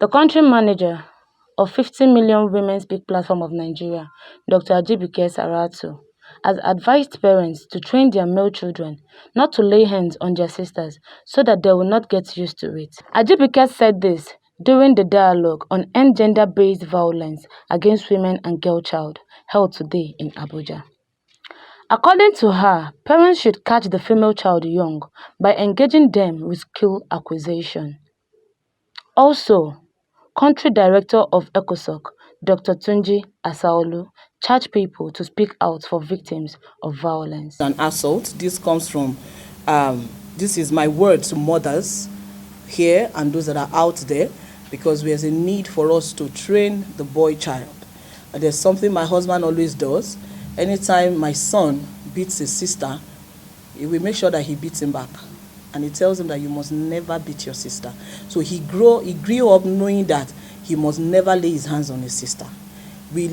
The country manager of 50 Million Women Speak Platform of Nigeria, Dr. Ajibike Saratu, has advised parents to train their male children not to lay hands on their sisters so that they will not get used to it. Ajibike said this during the dialogue on end gender-based violence against women and girl child held today in Abuja. According to her, parents should catch the female child young by engaging them with skill acquisition. Also, Country Director of ECOSOC, Dr. Tunji Asaolu, charged people to speak out for victims of violence. An assault. This comes from, this is my word to mothers here and those that are out there, because there's a need for us to train the boy child. And there's something my husband always does. Anytime my son beats his sister, he will make sure that he beats him back. And he tells him that you must never beat your sister. So he grew up knowing that he must never lay his hands on his sister. We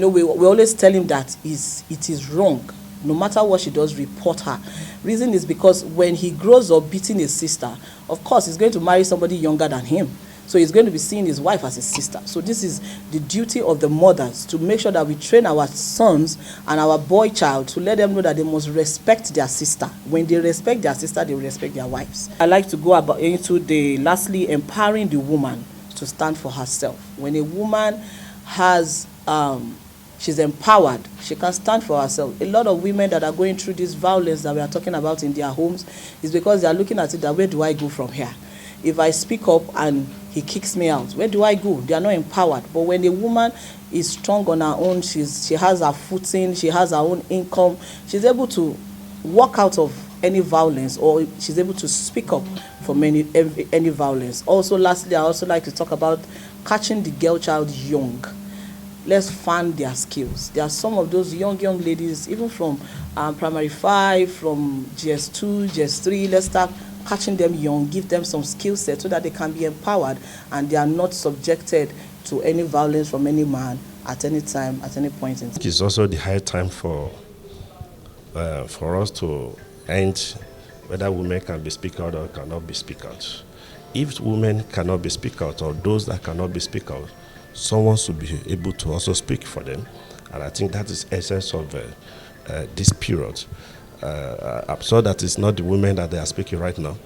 always tell him that it is wrong. No matter what she does, report her. Reason is because when he grows up beating his sister, of course he's going to marry somebody younger than him. So he's going to be seeing his wife as his sister. So this is the duty of the mothers, to make sure that we train our sons and our boy child to let them know that they must respect their sister. When they respect their sister, they will respect their wives. I like to go into lastly, empowering the woman to stand for herself. When a woman has, she's empowered, she can stand for herself. A lot of women that are going through this violence that we are talking about in their homes is because they are looking at it that, where do I go from here? If I speak up and he kicks me out, where do I go? They are not empowered. But when a woman is strong on her own, she has her footing, she has her own income, she's able to walk out of any violence, or she's able to speak up from any violence. Also, lastly, I also like to talk about catching the girl child young. Let's fund their skills. There are some of those young ladies, even from primary 5, from GS2, GS3, let's start catching them young, give them some skill set so that they can be empowered and they are not subjected to any violence from any man at any time, at any point in time. It is also the high time for us to end whether women can be speak out or cannot be speak out. If women cannot be speak out, or those that cannot be speak out, someone should be able to also speak for them. And I think that is essence of this period. I'm sure that it's not the women that they are speaking right now.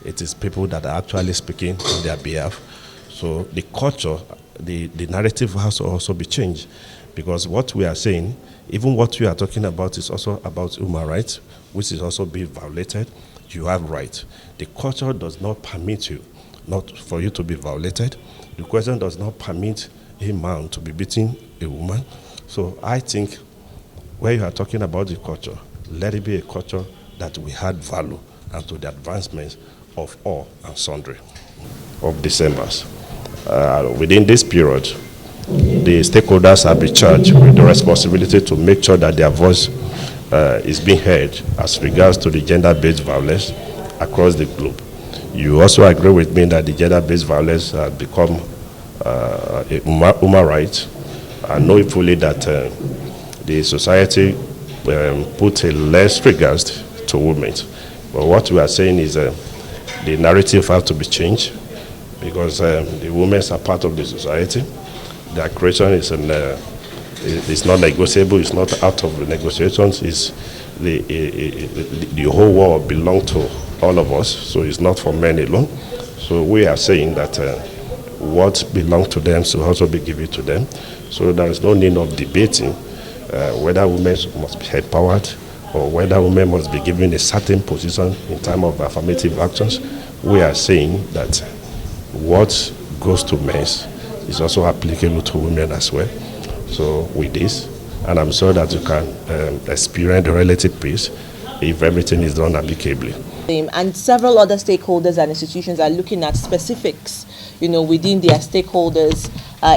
It is people that are actually speaking on their behalf. So the culture, the narrative has to also be changed, because what we are saying, even what we are talking about, is also about human rights, which is also being violated. You have rights. The culture does not permit you not for you to be violated. The question does not permit a man to be beating a woman. So I think when you are talking about the culture, let it be a culture that we add value and to the advancements of all and sundry of Decembers. Within this period, the stakeholders have been charged with the responsibility to make sure that their voice is being heard as regards to the gender-based violence across the globe. You also agree with me that the gender-based violence has become a human right. I know fully that the society put a less regards to women. But what we are saying is the narrative has to be changed, because the women are part of the society. Their creation is not negotiable, it's not out of the negotiations, it's the whole world belongs to all of us, so it's not for men alone. So we are saying that what belongs to them should also be given to them. So there is no need of debating whether women must be empowered or whether women must be given a certain position in terms of affirmative actions. We are saying that what goes to men is also applicable to women as well. So with this, and I'm sure that you can experience the relative peace if everything is done amicably. And several other stakeholders and institutions are looking at specifics, within their stakeholders'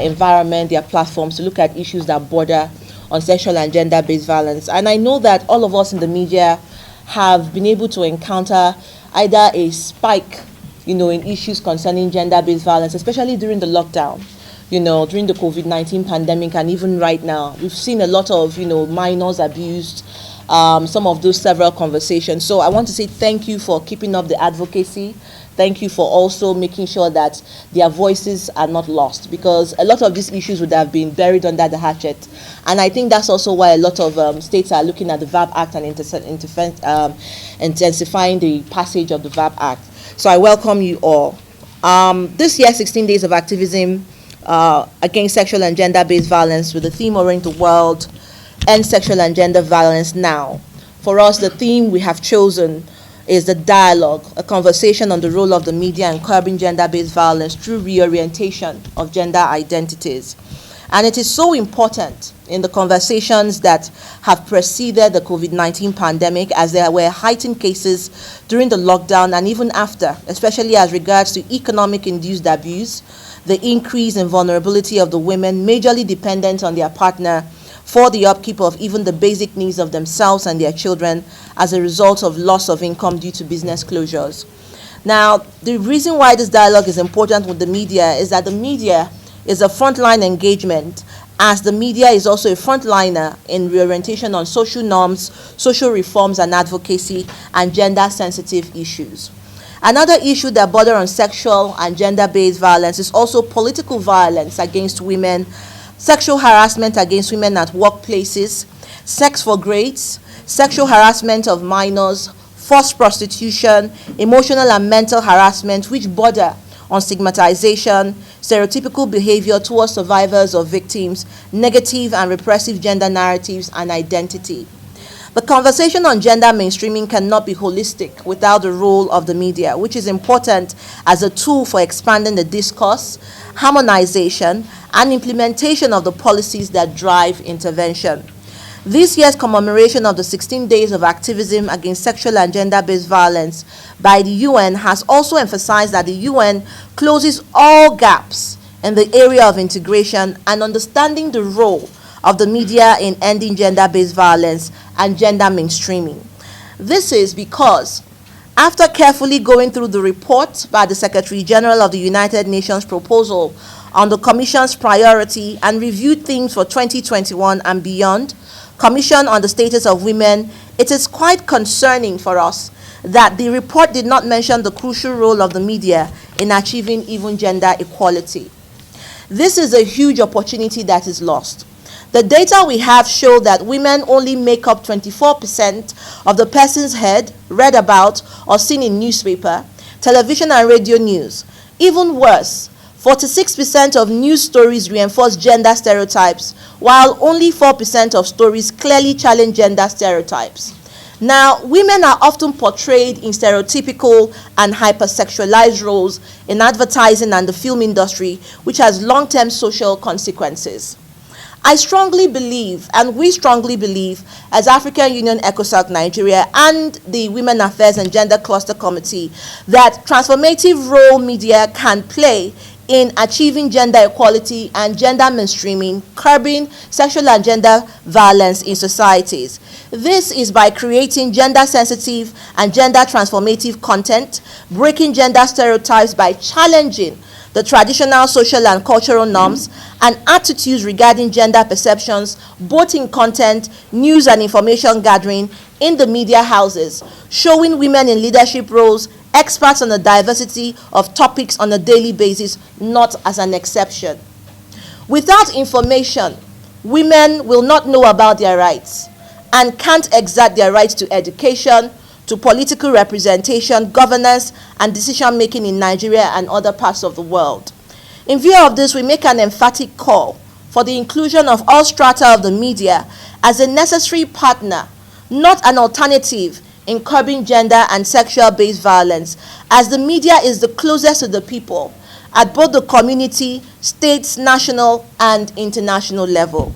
environment, their platforms, to look at issues that border on sexual and gender-based violence. And I know that all of us in the media have been able to encounter either a spike, in issues concerning gender-based violence, especially during the lockdown, during the COVID-19 pandemic, and even right now. We've seen a lot of, minors abused, some of those several conversations. So I want to say thank you for keeping up the advocacy. Thank you for also making sure that their voices are not lost, because a lot of these issues would have been buried under the hatchet. And I think that's also why a lot of states are looking at the VAP Act and intensifying the passage of the VAP Act. So I welcome you all. This year, 16 days of activism against sexual and gender-based violence, with the theme around the world, End Sexual and Gender Violence Now. For us, the theme we have chosen is the dialogue, a conversation on the role of the media in curbing gender-based violence through reorientation of gender identities. And it is so important in the conversations that have preceded the COVID-19 pandemic, as there were heightened cases during the lockdown and even after, especially as regards to economic-induced abuse, the increase in vulnerability of the women majorly dependent on their partner for the upkeep of even the basic needs of themselves and their children as a result of loss of income due to business closures. Now, the reason why this dialogue is important with the media is that the media is a frontline engagement, as the media is also a frontliner in reorientation on social norms, social reforms and advocacy, and gender-sensitive issues. Another issue that border on sexual and gender-based violence is also political violence against women, sexual harassment against women at workplaces, sex for grades, sexual harassment of minors, forced prostitution, emotional and mental harassment, which border on stigmatization, stereotypical behavior towards survivors or victims, negative and repressive gender narratives, and identity. The conversation on gender mainstreaming cannot be holistic without the role of the media, which is important as a tool for expanding the discourse, harmonization, and implementation of the policies that drive intervention. This year's commemoration of the 16 days of activism against sexual and gender-based violence by the UN has also emphasized that the UN closes all gaps in the area of integration and understanding the role of the media in ending gender-based violence and gender mainstreaming. This is because after carefully going through the report by the Secretary General of the United Nations proposal on the Commission's priority and reviewed themes for 2021 and beyond, Commission on the Status of Women, it is quite concerning for us that the report did not mention the crucial role of the media in achieving even gender equality. This is a huge opportunity that is lost. The data we have show that women only make up 24% of the person's head read about or seen in newspaper, television and radio news. Even worse, 46% of news stories reinforce gender stereotypes, while only 4% of stories clearly challenge gender stereotypes. Now, women are often portrayed in stereotypical and hypersexualized roles in advertising and the film industry, which has long-term social consequences. I strongly believe, and we strongly believe, as African Union ECOSOC Nigeria and the Women Affairs and Gender Cluster Committee, that transformative role media can play in achieving gender equality and gender mainstreaming, curbing sexual and gender violence in societies. This is by creating gender-sensitive and gender-transformative content, breaking gender stereotypes by challenging the traditional social and cultural norms and attitudes regarding gender perceptions, both in content, news and information gathering in the media houses, showing women in leadership roles, experts on the diversity of topics on a daily basis, not as an exception. Without information, women will not know about their rights and can't exert their rights to education, to political representation, governance, and decision-making in Nigeria and other parts of the world. In view of this, we make an emphatic call for the inclusion of all strata of the media as a necessary partner, not an alternative, in curbing gender and sexual-based violence, as the media is the closest to the people at both the community, states, national, and international level.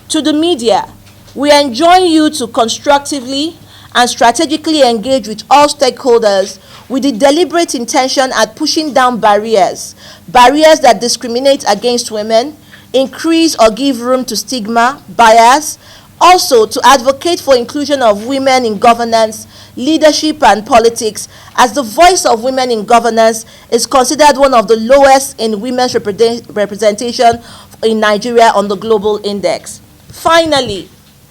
To the media, we enjoin you to constructively and strategically engage with all stakeholders with the deliberate intention at pushing down barriers that discriminate against women, increase or give room to stigma, bias, also to advocate for inclusion of women in governance, leadership and politics, as the voice of women in governance is considered one of the lowest in women's representation in Nigeria on the global index. Finally,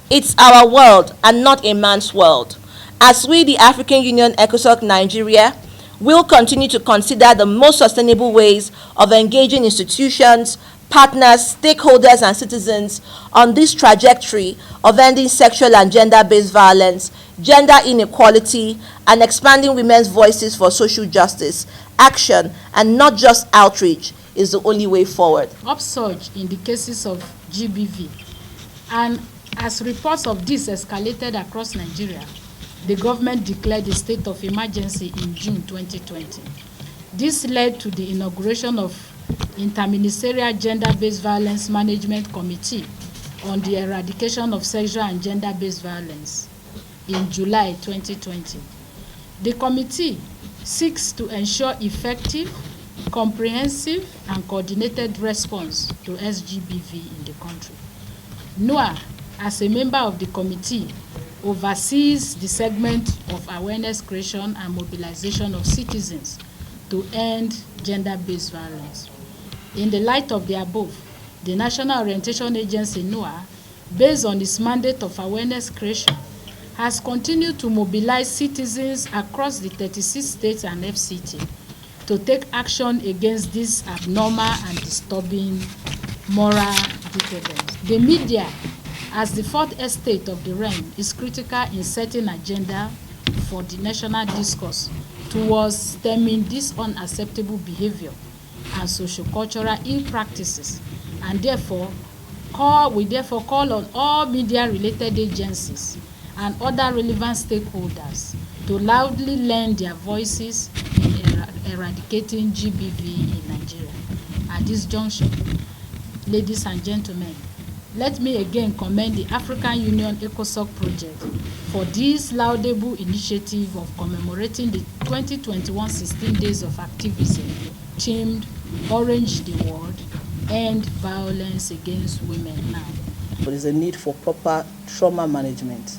it's our world and not a man's world. As we, the African Union ECOSOC Nigeria, will continue to consider the most sustainable ways of engaging institutions, partners, stakeholders, and citizens on this trajectory of ending sexual and gender-based violence, gender inequality, and expanding women's voices for social justice. Action, and not just outreach, is the only way forward. Upsurge in the cases of GBV, and as reports of this escalated across Nigeria, the government declared a state of emergency in June 2020. This led to the inauguration of Interministerial Gender-Based Violence Management Committee on the Eradication of Sexual and Gender-Based Violence in July 2020. The committee seeks to ensure effective, comprehensive, and coordinated response to SGBV in the country. NOAA, as a member of the committee, oversees the segment of awareness creation and mobilization of citizens to end gender-based violence. In the light of the above, the National Orientation Agency, NOAA, based on its mandate of awareness creation, has continued to mobilize citizens across the 36 states and FCT to take action against this abnormal and disturbing moral decadence. The media, as the fourth estate of the realm, is critical in setting agenda for the national discourse towards stemming this unacceptable behavior and socio-cultural ill practices, and we therefore call on all media-related agencies and other relevant stakeholders to loudly lend their voices in eradicating GBV in Nigeria. At this juncture, ladies and gentlemen, let me again commend the African Union ECOSOC project for this laudable initiative of commemorating the 2021 16 Days of Activism themed Orange the World, End Violence Against Women Now. There is a need for proper trauma management.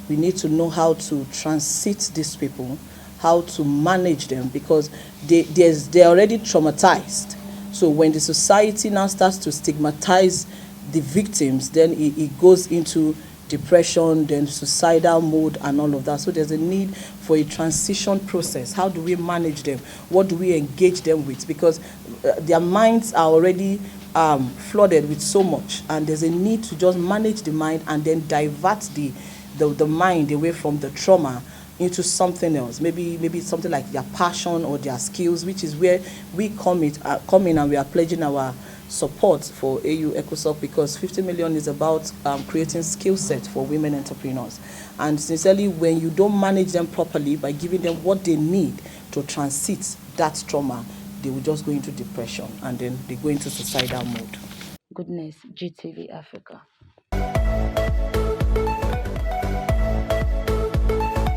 We need to know how to transit these people, how to manage them, because they're already traumatized. So when the society now starts to stigmatize the victims, then it goes into depression, then suicidal mode and all of that. So there's a need for a transition process. How do we manage them? What do we engage them with? Because their minds are already flooded with so much, and there's a need to just manage the mind and then divert the mind away from the trauma into something else. Maybe something like their passion or their skills, which is where we come in and we are pledging our support for AU ECOSOC, because 50 million is about creating skill sets for women entrepreneurs. And sincerely, when you don't manage them properly by giving them what they need to transit that trauma, they will just go into depression and then they go into suicidal mode. Goodness, GTV Africa.